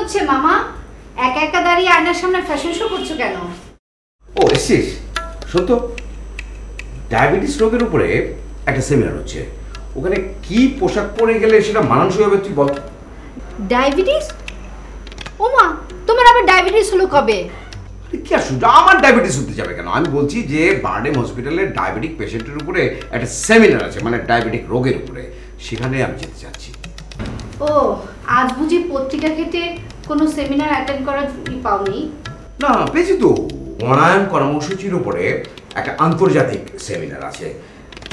হচ্ছে মামা? একা একা দাঁড়িয়ে আয়নার সামনে ফ্যাশন শো করছো কেন? ও এসছিস, শোন তো, ডায়াবেটিস রোগের উপরে একটা সেমিনার হচ্ছে। ওখানে কি পোশাক পরে গেলে সেটা মানানসই হবে তুই বল। ডায়াবেটিস? ও মা, তোমার আবার ডায়াবেটিস হলো কবে? কি আশ্চর্য, আমার ডায়াবেটিস হতে যাবে কেন? আমি বলছি যে বারডেম হসপিটালে ডায়াবেটিক পেশেন্টের উপরে একটা সেমিনার আছে, মানে ডায়াবেটিক রোগের উপরে, সেখানে আমি যেতে চাচ্ছি। ও, আজ বুঝি পত্রিকা ঘেটে কোনো সেমিনার অ্যাটেন্ড করার পাওনি? না, পেয়েছি তো। অনায়ন কর্মসূচির উপরে একটা আন্তর্জাতিক সেমিনার আছে।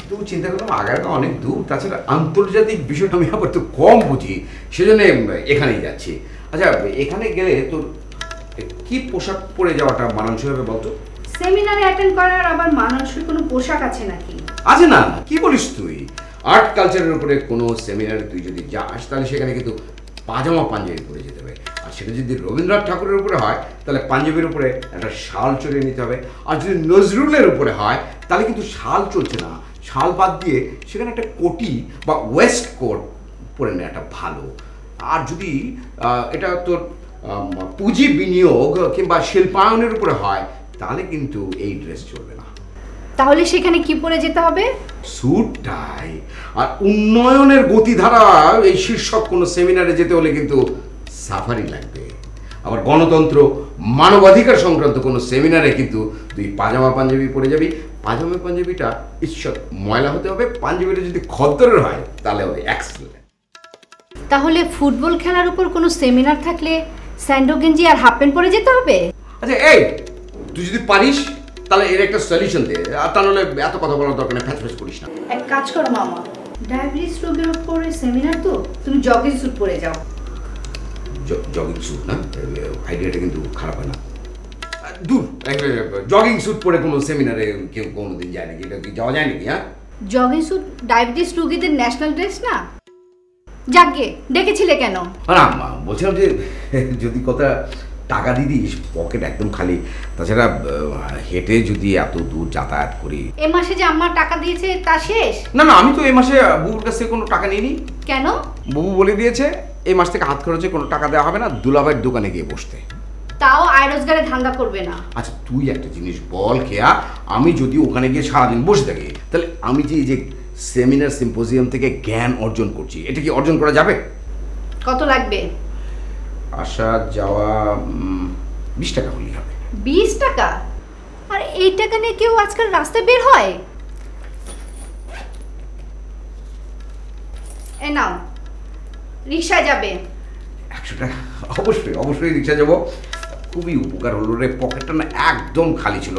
তো চিন্তা করলাম আগারটা অনেক দূর, তাছাড়া আন্তর্জাতিক বিষয়টা আমি আবার তো কম বুঝি, সেজন্য এখানেই যাচ্ছি। আচ্ছা, এখানে গেলে তোর কি পোশাক পরে যাওয়াটা মানানসই হবে বলতো? সেমিনারে অ্যাটেন্ড করার আবার মানানসই কোনো পোশাক আছে নাকি? আছে না, কি বলিস তুই? আর্ট কালচারের উপরে কোনো সেমিনারে তুই যদি যাস তাহলে সেখানে কিন্তু পাজামা পাঞ্জাবি পরে যেতে হবে। আর সেটা যদি রবীন্দ্রনাথ ঠাকুরের উপরে হয় তাহলে পাঞ্জাবির উপরে একটা শাল চড়িয়ে নিতে হবে। আর যদি নজরুলের উপরে হয় তাহলে কিন্তু শাল চলছে না, শাল বাদ দিয়ে সেখানে একটা কোটি বা ওয়েস্ট কোট পরে নেওয়াটা ভালো। আর যদি এটা তোর পুঁজি বিনিয়োগ কিংবা শিল্পায়নের উপরে হয় তাহলে কিন্তু এই ড্রেস চলবে না। তাহলে সেখানে কি পরে যেতে হবে? স্যুট টাই। আর উন্নয়নের গতিধারা এই শীর্ষক কোনো সেমিনারে যেতে হলে কিন্তু সাফারি লাগবে। আবার গণতন্ত্র, মানবাধিকার সংক্রান্ত কোনো সেমিনারে কিন্তু তুই পাজামা পাঞ্জাবি পরে যাবি। পাজামা পাঞ্জাবিটা ঈশ্বর ময়লা হতে হবে, পাঞ্জাবিটা যদি খদ্দরের হয় তাহলে হবে এক্সেলেন্ট। তাহলে ফুটবল খেলার উপর কোনো সেমিনার থাকলে স্যান্ডো গেঞ্জি আর হাফ প্যান্ট পরে যেতে হবে? আচ্ছা এই, তুই যদি পারিস তাহলে এর একটা সলিউশন দে, আর তা নাহলে এত কথা বলার দরকার নেই, ফ্যাচ ফ্যাচ করিস না। এক কাজ করো মামা, ডায়াবেটিস রোগের উপরে সেমিনার তো, তুমি জগিং স্যুট পরে যাও। জগিং স্যুট না, আইডিয়াটা কিন্তু খারাপ হয় না। দূর, জগিং স্যুট পরে কোনো সেমিনারে কেউ কোনোদিন যায় নাকি? এটা কি যাওয়া যায় নাকি? হ্যাঁ, জগিং স্যুট ডায়াবেটিস রোগীদের ন্যাশনাল ড্রেস না। যাকে ডেকেছিলে কেন? না বলছিলাম যে যদি কথা টাকা দিয়ে দিস, পকেট একদম খালি। তাছাড়া হেঁটে যদি এত দূর যাতায়াত করি। এ মাসে যে আম্মা টাকা দিয়েছে তা শেষ? না, আমি তো এই মাসে বুবুর কাছ থেকে কোনো টাকা নিইনি। কেন? বুবু বলে দিয়েছে এই মাস থেকে হাত খরচে কোনো টাকা দেওয়া হবে না, দুলাভাইয়ের দোকানে গিয়ে বসতে। তাও আয় রোজগারে ধান্দা করবে না? আচ্ছা তুই একটা জিনিস বল কেয়া, আমি যদি ওখানে গিয়ে সারাদিন বসে থাকি তাহলে আমি যে এই যে সেমিনার সিম্পোজিয়াম থেকে জ্ঞান অর্জন করছি, এটা কি অর্জন করা যাবে? কত লাগবে? আসা যাওয়া 20 টাকা হলেই হবে। 20 টাকা? আর এই টাকা নিয়ে কেউ আজকাল রাস্তায় বের হয়? এ নাও, রিকশায় যাবে। 100 টাকা? অবশ্যই রিক্সা যাবো। খুবই উপকার হলো রে, পকেটটা না একদম খালি ছিল।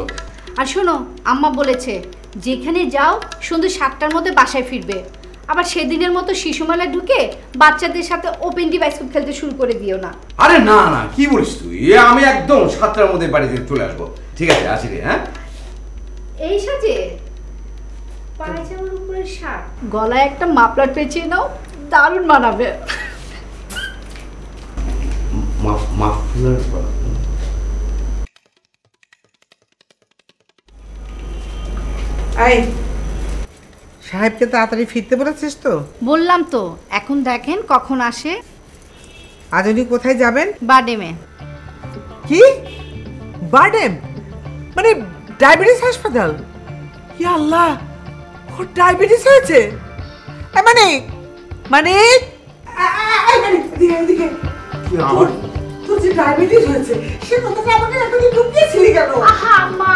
আর শোনো, আম্মা বলেছে যেখানে যাও সন্ধ্যে 7টার মধ্যে বাসায় ফিরবে। আবার সেদিনের মতো শিশু মেলায় ঢুকে বাচ্চাদের সাথে ওপেন ডিভাইসকুপ খেলতে শুরু করে দিও না। আরে না, কি বলিস তুই? আমি একদম 7টার মধ্যে বাড়িতে চলে আসবো। ঠিক আছে, আসি রে। হ্যাঁ, এই সাজে পায়জামার উপরে শার্ট, গলায় একটা মাফলার পেঁচিয়ে নাও, দারুণ মানাবে। মাফলার? এই সাহেবকে তাড়াতাড়ি ফিরতে বলেছিস তো? বললাম তো, এখন দেখেন কখন আসে। আজ উনি কোথায় যাবেন? বাডেমে। কি বারডেম? মানে ডায়াবেটিস হাসপাতাল? ইয়া আল্লাহ, ওর ডায়াবেটিস হয়েছে? মানে মানে এদিকে কি আবার? তোর যে ডায়াবেটিস হয়েছে সে কথাটা আমাকে এতদিন লুকিয়েছিলি কেন? আহা আম্মা,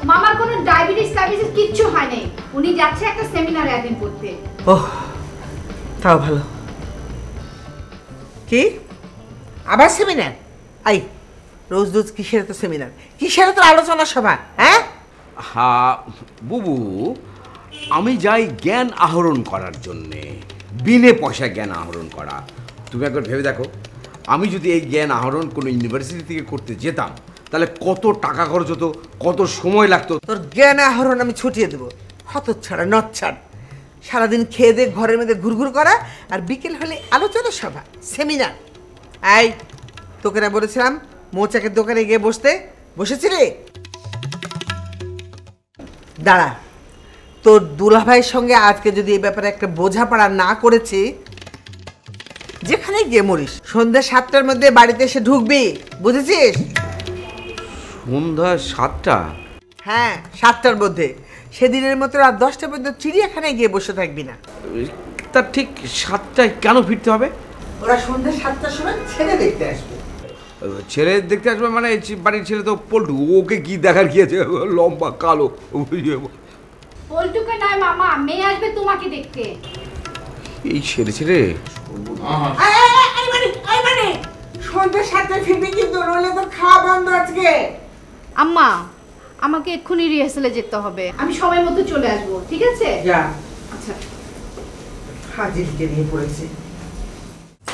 মামার কোনো ডায়াবেটিস কিচ্ছু হয় নাই। উনি যাচ্ছে একটা সেমিনারে অ্যাটেন্ড করতে। ওহ, তাও ভালো। কি আবার সেমিনার? আই রোজ কিসের তো সেমিনার, কিসের তো আলোচনা সভা? হ্যাঁ হ্যাঁ বুবু, আমি যাই জ্ঞান আহরণ করার জন্যে, বিনে পয়সায় জ্ঞান আহরণ করা। তুমি একবার ভেবে দেখো, আমি যদি এই জ্ঞান আহরণ কোনো ইউনিভার্সিটি থেকে করতে যেতাম তাহলে কত টাকা খরচ হতো, কত সময় লাগতো। তোর জ্ঞান আহরণ আমি ছুটিয়ে দেবো। হতচ্ছাড়া নচ্ছাড়, সারাদিন খেয়ে দিয়ে ঘরের মধ্যে ঘুরঘুর করা, আর বিকেল হলে আলোচনা সভা, সেমিনার। এই তোকে না বলেছিলাম মৌচাকের দোকানে গিয়ে বসতে, বসেছিলি? দাঁড়া, তোর দুলাভাইয়ের সঙ্গে আজকে যদি এই ব্যাপারে একটা বোঝাপড়া না করেছি, যেখানে গিয়ে মরিস, সন্ধ্যা 7টার মধ্যে বাড়িতে এসে ঢুকবি, বুঝেছিস? সন্ধ্যা 7টা? হ্যাঁ, 7টার মধ্যে। সেদিনের মতো রাত 10টা পর্যন্ত চিড়িয়াখানায় গিয়ে বসে থাকবি না। তা ঠিক 7টায় কেন ফিরতে হবে? ওরা সন্ধ্যা 7টার সময় ছেলে দেখতে আসবে। ছেলে দেখতে আসবে মানে বাড়ির ছেলে তো পল্টু, ওকে কি দেখার কি আছে? লম্বা কালো। পল্টুকে নয় মামা, মেয়ে আসবে তোমাকে দেখতে। এই ছেলে ছেলে সন্ধ্যা 7টায় ফিরবি কিন্তু, নইলে তো খাওয়া বন্ধ আজকে। আম্মা, আমাকে এক্ষুনি রিহার্সালে যেতে হবে, আমি সময় মতো চলে আসবো, ঠিক আছে? যা, আচ্ছা। হাজিরকে নিয়ে পড়েছে।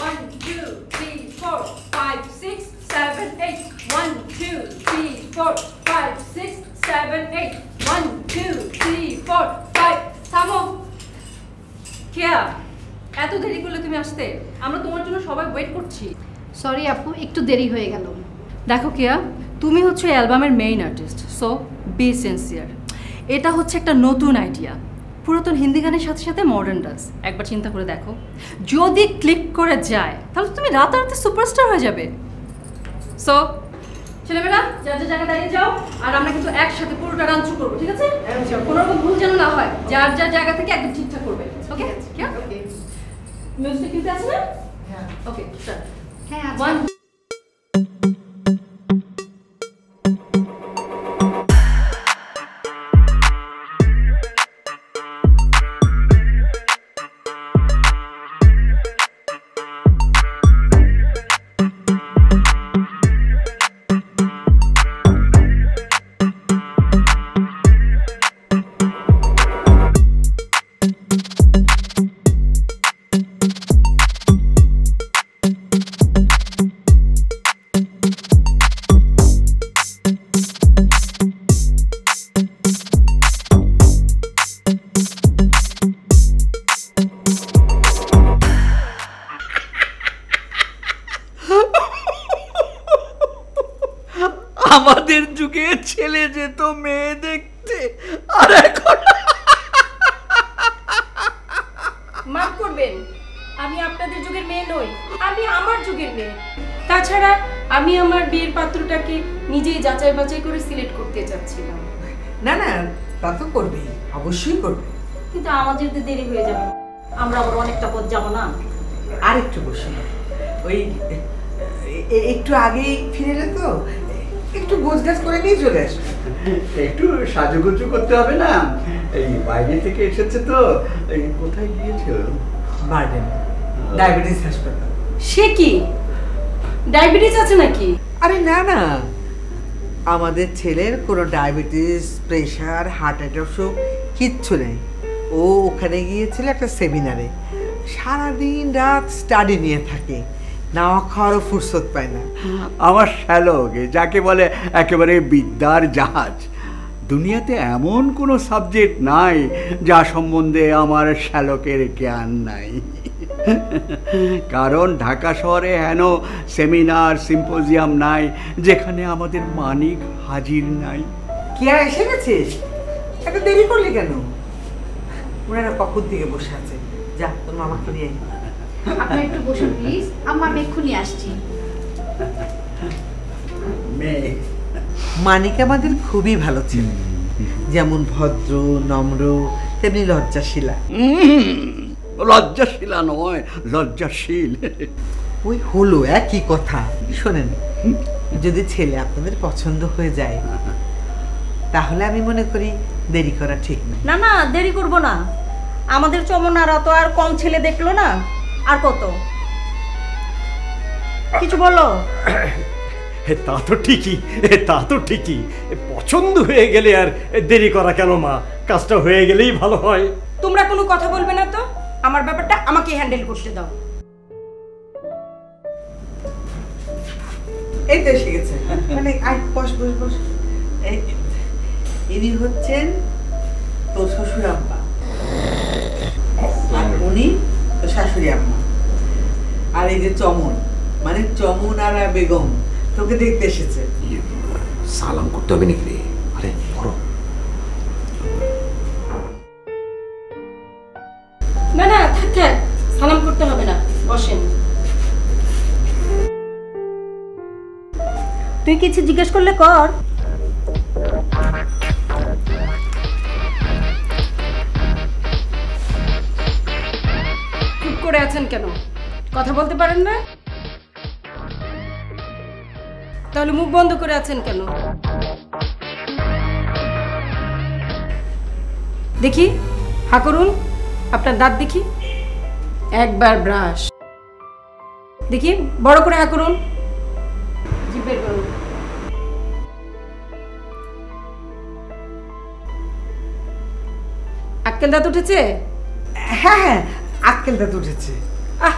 1 2 3 4 5 6 7 8 1 2 3 4 5 6 7 8 1 2 3 4 5 থামো। কেয়া, এত দেরি করলে তুমি আসতে? আমরা তোমার জন্য সবাই ওয়েট করছি। সরি আপু, একটু দেরি হয়ে গেল। দেখো কেয়া, তুমি হচ্ছে অ্যালবামের main artist, so be sincere. এটা হচ্ছে একটা নতুন আইডিয়া, পুরাতন হিন্দি গানের সাথে সাথে মডার্ন ডান্স। একবার চিন্তা করে দেখো, যদি ক্লিক করে যায় তাহলে তুমি রাতারাতি সুপারস্টার হয়ে যাবে। সো ছেলেমেয়েরা যার যার জায়গায় দাঁড়িয়ে যাও, আর আমরা কিন্তু একসাথে পুরোটা ডান্স শুরু করবো, ঠিক আছে? কোনো রকম ভুল যেন না হয়, যার যার জায়গা থেকে একদম ঠিকঠাক করবে। ওকে? ওকে, মিউজিক কিন্তু আছে না? হ্যাঁ, ওকে স্টার্ট। হ্যাঁ, আচ্ছা। 1 আমাদের যুগে ছেলে যেত মেয়ে দেখতে, আর এখন মাফ করবেন, আমি আপনাদের যুগের মেয়ে নই, আমি আমার যুগের মেয়ে। তাছাড়া আমি আমার বিয়ের পাত্রটাকে নিজেই যাচাই বাছাই করে সিলেক্ট করতে চাচ্ছিলাম। না না, তা তো করবি, অবশ্যই করবি। কিন্তু আমাদের তো দেরি হয়ে যাবে, আমরা আবার অনেকটা পথ যাবো না। আর একটু বসে, ওই একটু আগেই ফিরে এলে তো, একটু গোছগাছ করে নিয়ে চলে আসবে। একটু সাজুগুজু করতে হবে না? এই বাইরে থেকে এসেছে তো। এই কোথায় গিয়েছিল? বার্ডেন ডায়াবেটিস হাসপাতাল। সে কি, ডায়াবেটিস আছে নাকি? আরে না না, আমাদের ছেলের কোনো ডায়াবেটিস, প্রেশার, হার্ট অ্যাটাক সব কিচ্ছু নেই। ও ওখানে গিয়েছিল একটা সেমিনারে, সারাদিন রাত স্টাডি নিয়ে থাকে, নাওয়া খাওয়ারও ফুরসত পায় না। আমার শ্যালক, যাকে বলে একেবারে বিদ্যার জাহাজ। দুনিয়াতে এমন কোনো সাবজেক্ট নাই যা সম্বন্ধে আমার শ্যালকের জ্ঞান নাই। কারণ ঢাকা শহরে হেন সেমিনার সিম্পোজিয়াম নাই যেখানে আমাদের মানিক হাজির নাই। কি আর এসে গেছিস? এত দেরি করলি কেন? ওনারা কখন থেকে বসে আছে, যা তোর মামাকে নিয়ে আয়। আপনি একটু বসুন প্লিজ, আম্মা আমি এক্ষুনি আসছি। মেয়ে মানিক আমাদের খুবই ভালো ছিল, যেমন ভদ্র নম্র তেমনি লজ্জাশীলা। লজ্জাশীলা নয়, লজ্জাশীল। ওই হলো একই কথা। শোনেন, যদি ছেলে আপনাদের পছন্দ হয়ে যায় তাহলে আমি মনে করি দেরি করা ঠিক না। না না, দেরি করব না। আমাদের চমনারা তো আর কম ছেলে দেখলো না। আর কত কিছু বলো? তা তো ঠিকই, তা তো ঠিকই। পছন্দ হয়ে গেলে আর দেরি করা কেন মা? কাজটা হয়ে গেলেই ভালো হয়। তোমরা কোনো কথা বলবে না তো, আমার ব্যাপারটা আমাকে হ্যান্ডেল করতে দাও। এই তো এসে গেছে। মানে আয়, বস বস বস। ইনি হচ্ছেন তোর শ্বশুর আম্মা, আর উনি তোর শাশুড়ি আম্মা। আর এই যে চমন, মানে চমন আর বেগম তোকে দেখতে এসেছে। সালাম করতে হবে নাকি রে? আরে ধরো। না না, থাক থাক, সালাম করতে হবে না, বসেন। তুই কিছু জিজ্ঞেস করলে কর। চুপ করে আছেন কেন? কথা বলতে পারেন না? তাহলে মুখ বন্ধ করে আছেন কেন? দেখি, হা করুন। আপনার দাঁত দেখি। একবার ব্রাশ। দেখি, বড় করে হা করুন। জিভ বের করুন। আক্কেল দাঁত উঠেছে? হ্যাঁ হ্যাঁ, আক্কেল দাঁত উঠেছে। আহ,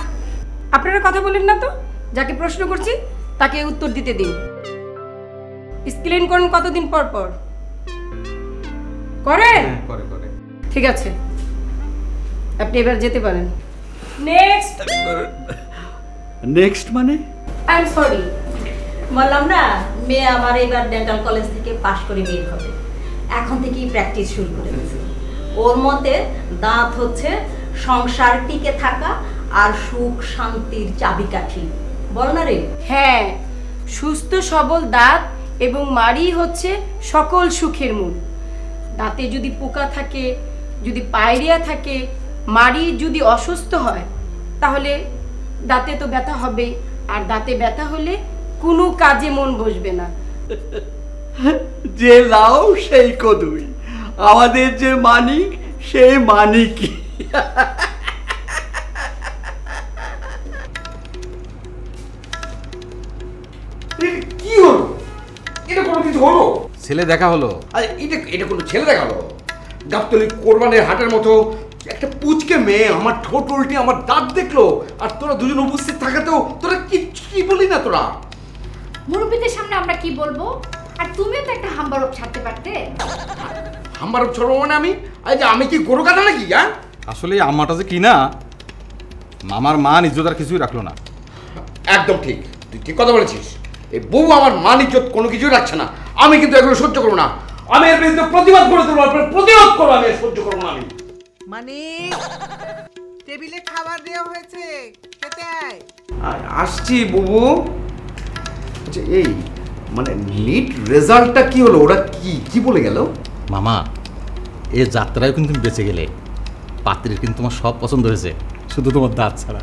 আপনারা কথা বলেন না তো। যাকে প্রশ্ন করছি তাকে উত্তর দিতে দিন। স্ক্রিন করেন কতদিন পর পর? করেন? করে ঠিক আছে, আপনি এবার যেতে পারেন। নেক্সট। নেক্সট মানে? I am sorry. বললাম না, মেয়ে আমার এবার ডেন্টাল কলেজ থেকে পাশ করে বের হবে, এখন থেকেই প্র্যাকটিস শুরু করে দিয়েছে। ওর মতে দাঁত হচ্ছে সংসার টিকে থাকা আর সুখ শান্তির চাবিকাঠি। বল না রে? হ্যাঁ, সুস্থ সবল দাঁত এবং মাড়ি হচ্ছে সকল সুখের মূল। দাঁতে যদি পোকা থাকে, যদি পায়রিয়া থাকে, মাড়ি যদি অসুস্থ হয়, তাহলে দাঁতে তো ব্যথা হবে, আর দাঁতে ব্যথা হলে কোনো কাজে মন বসবে না। যে লাউ সেই কদুই, আমাদের যে মানিক সেই মানিকই। কি হলো? এটা কোনো কিছু হলো? ছেলে দেখা হলো। আর এটা কোনো ছেলে দেখালো? গাবতলি কোরবানের হাটের মতো একটা পুচকে মেয়ে আমার ঠোঁট উল্টে আমার দাঁত দেখলো, আর তোরা দুজন উপস্থিত থাকাতেও তোরা কি বলি না তোরা? মুরব্বীদের সামনে আমরা কি বলবো? আর তুমিও তো একটা হাম্বারক ছাড়তে পারতে। আমার ছোট মানে আমি কি গরু কাটা নাকি? হ্যাঁ, আসলে আমারটা যে কি না, মামার মান ইজ্জত আর কিছুই রাখলো না। একদম ঠিক, তুই ঠিক কথা বলেছিস। এই বউ আমার মান ইজ্জত কোনো কিছুই রাখছে না। আমি কিন্তু এগুলো সহ্য করবো না। আমি এর বিরুদ্ধে প্রতিবাদ করে দেবো। প্রতিবাদ করবো, আমি সহ্য করবো না। আমি মানে টেবিলে খাবার দেওয়া হয়েছে, খেতে আয়। আসছি বুবু। আচ্ছা, এই মানে নিট রেজাল্টটা কি হলো? ওরা কি বলে গেল? মামা, এ যাত্রায় কিন্তু তুমি বেঁচে গেলে। পাত্রীর কিন্তু তোমার সব পছন্দ হয়েছে, শুধু তোমার দাঁত ছাড়া।